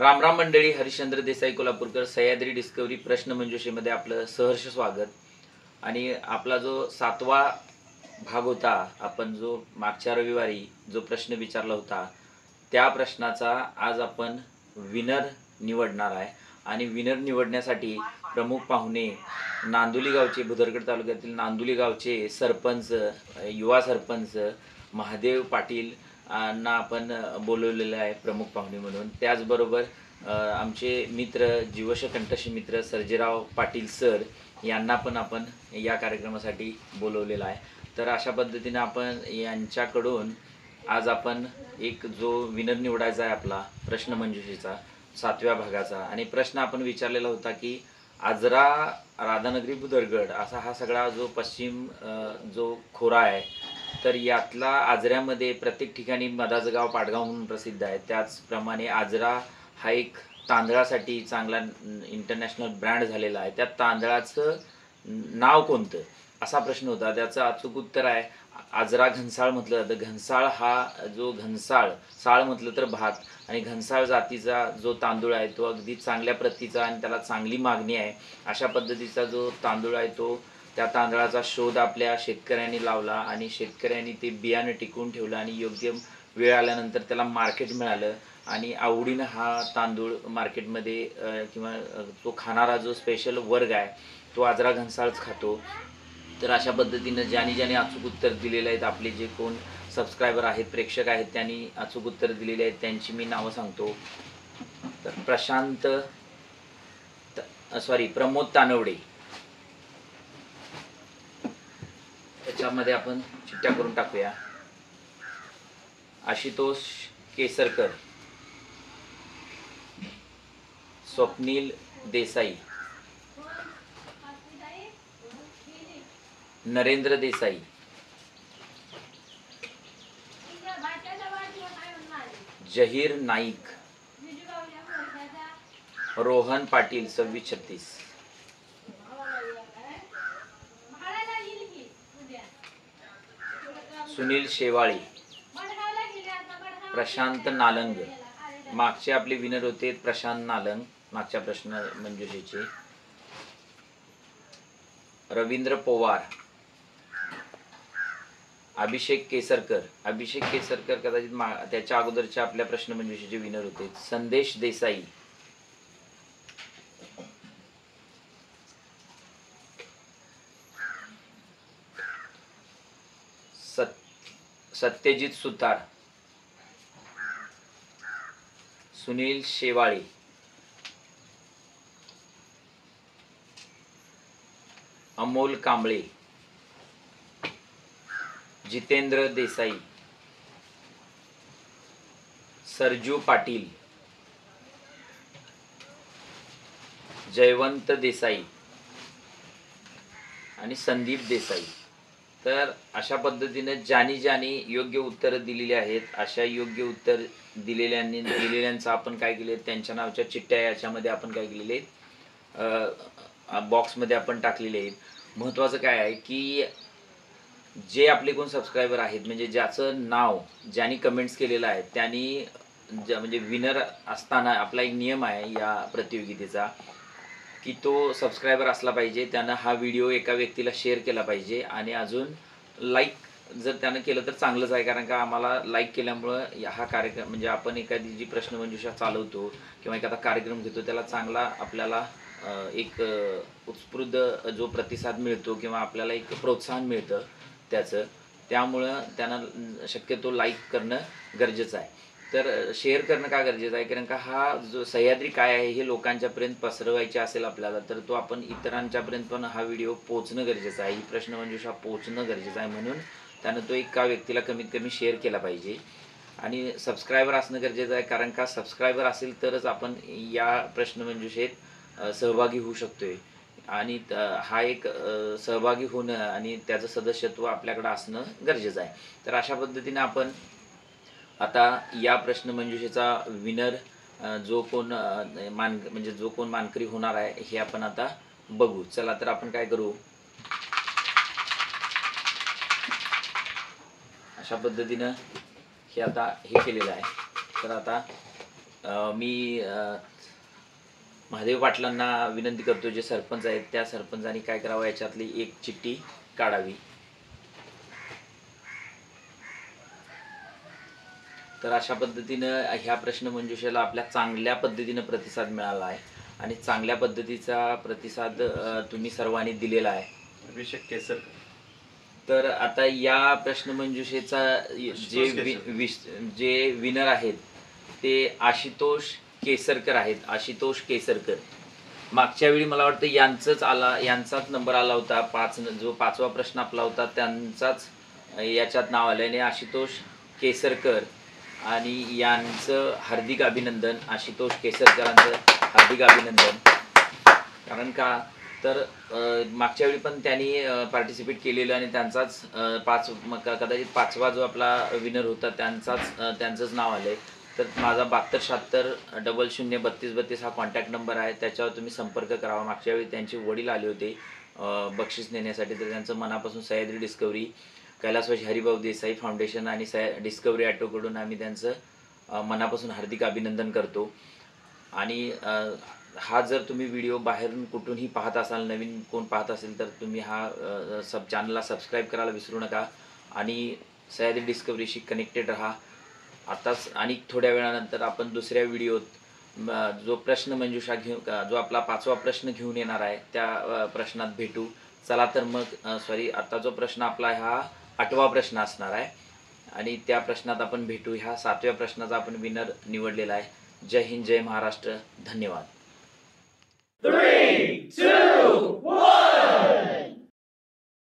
रामराम मंडळी, हरिश्चंद्र देसाई कोल्हापूरकर सह्याद्री डिस्कवरी प्रश्नमंजुषेमध्ये आपलं सहर्ष स्वागत। आणि आपला जो 7वा भाग होता, आपण जो मागच्या रविवारी जो प्रश्न विचारला होता त्या प्रश्नाचा आज आपण विनर निवडणार आहे। आणि विनर निवडण्यासाठी प्रमुख पाहुणे नांदुली गावचे, भुदरगड तालुक्यातील नांदुली गावचे सरपंच, युवा सरपंच महादेव पाटील ना आपण बोलवलेलं आहे प्रमुख पाहुणे म्हणून। त्याचबरोबर आमचे मित्र, जीवश कंठशी मित्र सर्जेराव पाटील सर यांना पण आपण या कार्यक्रमासाठी बोलवलेलं आहे। तर अशा पद्धतीने आपण यांच्याकडून आज आपण एक जो विनर निवडायचा आहे आपला प्रश्नमंजुषेचा 7व्या भागाचा। आणि प्रश्न आपण विचारलेला होता की आजरा, राधानगरी, भुदरगड असा हा सगळा जो पश्चिम जो खोरा आहे, तर यातला आजऱ्यामध्ये प्रत्येक ठिकाणी मदाचं गाव पाटगाव म्हणून प्रसिद्ध आहे। त्याचप्रमाणे आजरा हा एक तांदळासाठी चांगला इंटरनॅशनल ब्रँड झालेला आहे। त्या तांदळाचं नाव कोणतं असा प्रश्न होता। त्याचं अचूक उत्तर आहे आजरा घनसाळ म्हटलं जातं। घनसाळ हा जो घनसाळ, साळ म्हटलं तर भात, आणि घनसाळ जातीचा जो तांदूळ आहे तो अगदी चांगल्या प्रतीचा आणि त्याला चांगली मागणी आहे अशा पद्धतीचा जो तांदूळ आहे तो, त्या तांदळाचा शोध आपल्या शेतकऱ्यांनी लावला आणि शेतकऱ्यांनी ते बियाणं टिकवून ठेवलं आणि योग्य वेळ आल्यानंतर त्याला मार्केट मिळालं आणि आवडीनं हा तांदूळ मार्केटमध्ये किंवा तो खाणारा जो स्पेशल वर्ग आहे तो आजरा घनसाळच खातो। तर अशा पद्धतीनं ज्यांनी अचूक उत्तर दिलेले आहेत, आपले जे कोण सबस्क्रायबर आहेत, प्रेक्षक आहेत, त्यांनी अचूक उत्तर दिलेले आहेत त्यांची मी नावं सांगतो। तर प्रमोद तानवडे, त्याच्यामध्ये आपण चिठ्ठ्या करून टाकूया। आशुतोष केसरकर, स्वप्नील देसाई, नरेंद्र देसाई, जहीर नाईक, रोहन पाटील 2636, सुनील शेवाळे, प्रशांत नालंग, मागचे आपले विनर होते प्रशांत नालंग मागच्या प्रश्न मंजुषेचे, रवींद्र पवार, अभिषेक केसरकर कदाचित त्याच्या अगोदरच्या आपल्या प्रश्न मंजुषेचे विनर होते, संदेश देसाई, सत्यजित सुतार, सुनील शेवाळे, अमोल कांबळे, जितेंद्र देसाई, सरजू पाटील, जयवंत देसाई आणि संदीप देसाई। तर अशा पद्धतीने ज्यांनी योग्य उत्तर दिलेली आहेत, अशा योग्य उत्तर दिलेल्यांचं आपण काय केले, त्यांच्या नावाच्या चिठ्ठ्या याच्यामध्ये आपण काय केलेले बॉक्समध्ये आपण टाकलेले आहेत। महत्त्वाचं काय आहे की जे आपले कोण सबस्क्रायबर आहेत, म्हणजे ज्याचं नाव ज्यांनी कमेंट्स केलेलं आहे त्यांनी म्हणजे विनर असताना आपला एक नियम आहे या प्रतियोगितेचा की तो सबस्क्रायबर असला पाहिजे, त्यानं हा व्हिडिओ एका व्यक्तीला शेअर केला पाहिजे आणि अजून लाईक जर त्यानं केलं तर चांगलंच आहे। कारण का आम्हाला लाईक केल्यामुळं हा कार्यक्रम, म्हणजे आपण एखादी जी प्रश्नमंजुषा चालवतो किंवा एखादा कार्यक्रम घेतो त्याला चांगला आपल्याला एक उत्स्फूर्त जो प्रतिसाद मिळतो किंवा आपल्याला एक प्रोत्साहन मिळतं त्याचं, त्यामुळं त्यांना शक्यतो लाईक करणं गरजेचं आहे। तर शेअर करणं का गरजेचं आहे, कारण का हा जो सह्याद्री काय आहे हे लोकांच्यापर्यंत पसरवायचे असेल आपल्याला, तर तो आपण इतरांच्यापर्यंत पण हा व्हिडिओ पोहोचणं गरजेचं आहे, ही प्रश्नमंजुषा पोहोचणं गरजेचं आहे। म्हणून त्यानं तो एका व्यक्तीला कमीत कमी शेअर केला पाहिजे आणि सबस्क्रायबर असणं गरजेचं आहे। कारण का सबस्क्रायबर असेल तरच आपण या प्रश्नमंजुषेत सहभागी होऊ शकतोय आणि हा एक सहभागी होणं आणि त्याचं सदस्यत्व आपल्याकडे असणं गरजेचं आहे। तर अशा पद्धतीने आपण आता या प्रश्नमंजुषेचा विनर जो कोण जो कोण मानकरी होणार आहे हे आपण आता बघू। चला तर आपण काय करू, अशा पद्धतीनं हे आता हे केलेलं आहे। तर आता मी महादेव पाटलांना विनंती करतो, जे सरपंच आहेत त्या सरपंचांनी काय करावं, याच्यातली एक चिठ्ठी काढावी. तर अशा पद्धतीनं ह्या प्रश्नमंजुषेला आपल्या चांगल्या पद्धतीनं प्रतिसाद मिळाला आहे आणि चांगल्या पद्धतीचा प्रतिसाद तुम्ही सर्वांनी दिलेला आहे. अभिषेक केसर. तर आता या प्रश्नमंजुषेचा जे विनर आहेत ते आशुतोष केसरकर आहेत. आशुतोष केसरकर. मागच्या वेळी मला वाटतं यांचाच नंबर आला होता. जो 5वा प्रश्न आपला होता त्यांचाच याच्यात नाव आलं आणि आशुतोष केसरकर आणि यांचं हार्दिक अभिनंदन. आशुतोष केसरकरांचं हार्दिक अभिनंदन. कारण का तर मागच्या वेळी पण त्यांनी पार्टिसिपेट केलेलं आणि त्यांचाच कदाचित 5वा जो आपला विनर होता त्यांचंच नाव आलं आहे. तर माझा 7276003232 हा कॉन्टॅक्ट नंबर आहे, त्याच्यावर तुम्ही संपर्क करावा. मागच्या वेळी त्यांचे वडील आले होते बक्षीस नेण्यासाठी, तर त्यांचं मनापासून सह्याद्री डिस्कवरी, कैलासवासी हरिभाऊ देसाई फाउंडेशन आणि डिस्कवरी ॲटोकडून आम्ही त्यांचं मनापासून हार्दिक अभिनंदन करतो. आणि हा जर तुम्ही व्हिडिओ बाहेरून कुठूनही पाहत असाल, नवीन कोण पाहत असेल, तर तुम्ही हा चॅनलला सबस्क्राईब करायला विसरू नका आणि सह्याद्री डिस्कवरीशी कनेक्टेड राहा. आताच आणि थोड्या वेळानंतर आपण दुसऱ्या व्हिडिओत जो प्रश्नमंजुषा जो आपला 5वा प्रश्न घेऊन येणार आहे त्या प्रश्नात भेटू. चला तर मग आता जो प्रश्न आपला हा 8वा प्रश्न असणार आहे आणि त्या प्रश्नात आपण भेटू. ह्या 7व्या प्रश्नाचा आपण विनर निवडलेला आहे. जय हिंद, जय महाराष्ट्र. धन्यवाद. 3, 2, 1